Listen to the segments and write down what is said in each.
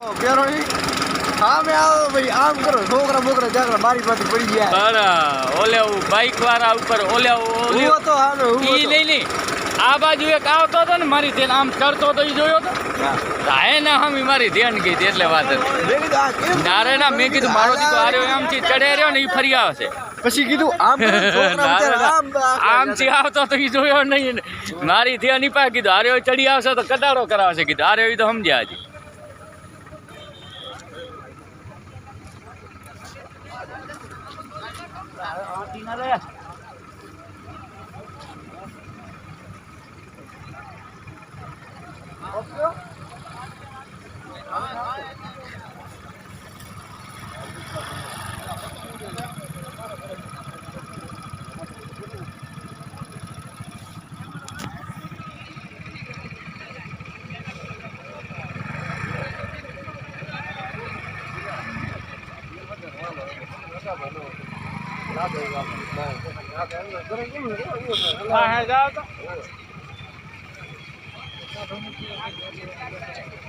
હા મેં આવો ભાઈ આમ કરો છોકરા બોકરા જાકરા બારી પાછી પડી ગયા અરે ઓલે બાઈક વાળા ઉપર ઓલે હું તો હાલો ઈ નહીં આ બાજુ એક આવતો હતો ને મારી ધ્યાન આમ કરતો તો ઈ જોયો તો રાહે ના હમી મારી ધ્યાન ગઈ એટલે વાત હતી નારે ના મેં કીધું મારો દીકરો આર્યો આમથી ચડે રહ્યો ને ઈ ફરી આવશે પછી કીધું આમ આમથી આવતો તો ઈ જોયો નહીં મારી ધ્યાન ઈ પા કીધું આર્યો ચડી આવશે તો કટાડો કરાવશે કીધું આર્યો ઈ તો સમજ્યા હજી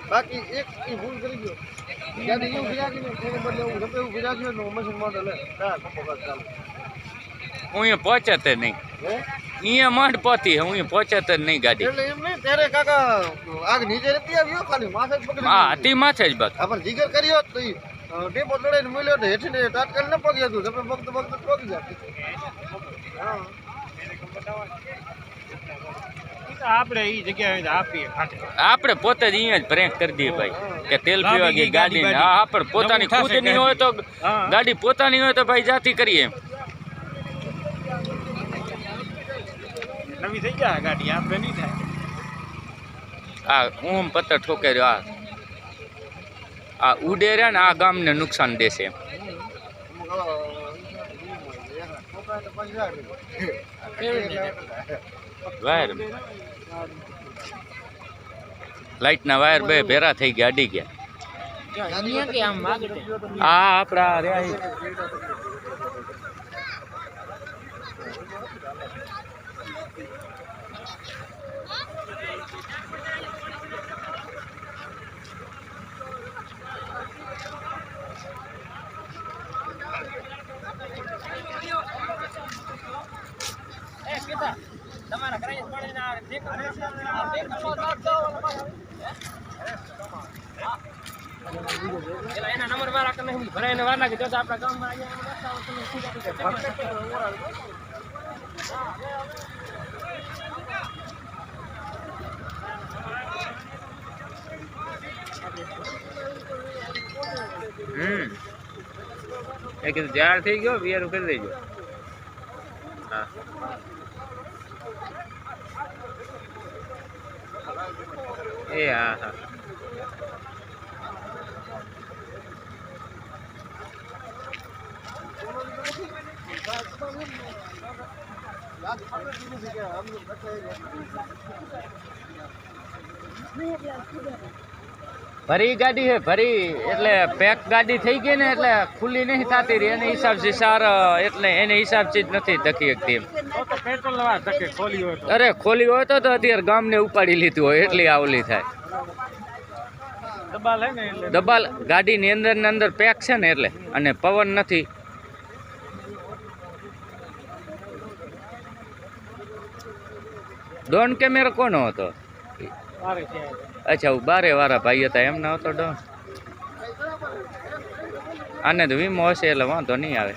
બાકી એક ભૂલ કરી ગયો ગાડી એવું ફિરા કે એને બદલે એવું રપે એવું ફિરા ગયો તો મશીન મોડલ લે ચાલ હું અહીંયા પહોંચે તે નહીં અહીંયા માંડ પહોંચી હું અહીંયા પહોંચે તે નહીં ગાડી એટલે એમ નહીં ત્યારે કાકા આગ નીચે નથી આવ્યો ખાલી માથે જ પકડી હા હતી માથે જ બસ આપણે જીગર કર્યો તો ટેપો લડાઈને મળ્યો તો હેઠી ને તાત્કાલ ન પગ્યું હતું તમે ફક્ત પગી જાય હા આપણે ઈ જગ્યાએ આપીએ આપણે પોતે જ અહીંયા જ બ્રેક કરી દઈએ ભાઈ કે તેલ પીવા ગઈ ગાડી હા આપણે પોતાની ખુદની હોય તો ગાડી પોતાની હોય તો ભાઈ જાતી કરીએ એમ નવી થઈ જાય ગાડી આપણે નહીં થાય આ હું પત્તર ઠોકે રહ્યો આ ઉડે રહ્યા ને આ ગામને નુકસાન દેશે એમ વાયર લાઈટના વાયર બે ભેરા થઈ ગયા અડી ગયા આ આપણા રહ્યા તમારા ઘરે એના નંબર વાળા કને ભરાઈને વાર લાગે તો આપણા ગામમાં એ કીધું જાર થઈ ગયો વિયારું કરી દેજો હા એ હા હા ભરી ગાડી હે ભરી એટલે પેક ગાડી થઈ ગઈ ને એટલે ખુલ્લી નહીં થતી રહી એને હિસાબથી સાર એટલે એને હિસાબથી જ નથી ધકી શકતી એમ અરે ખોલી હોય તો અત્યારે ગામને ઉપાડી લીધું હોય એટલી આવલી થાય દબાલ ગાડીની અંદર ને અંદર પેક છે ને એટલે અને પવન નથી ડોન કેમેરો કોનો હતો અચ્છા બારે વાળા ભાઈ હતા એમના હતો ડોન આને તો વીમો હશે એટલે વાંધો નહીં આવે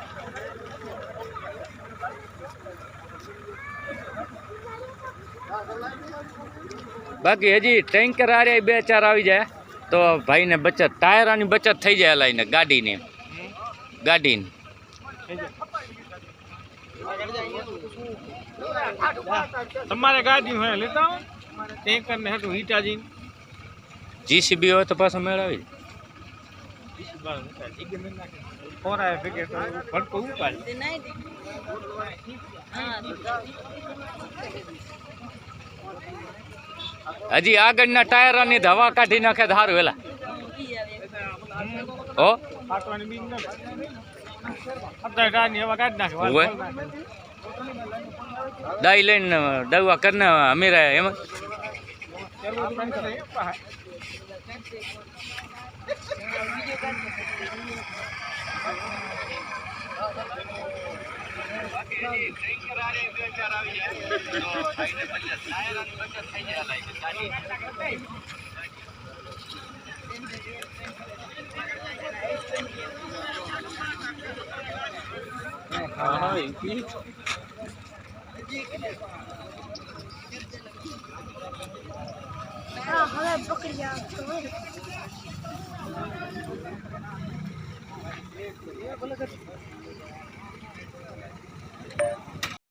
બાકી હજી ટેન્કર આરે 2-4 આવી જાય તો ભાઈને બચત ટાયરાની બચત થઈ જાય લાઈને ગાડીની તમારે ગાડી હોય લેતા હો ટેન્કર ને હતું હિટાજી જીસીબી હોય તો પાછો મેળવી હજી આગળના ટાયરોની હવા કાઢી નાખે તો સારું વેલા ઓ દાઈ લઈને દવા કરીને અમીરા એમાં હવે પકડી જાવ તો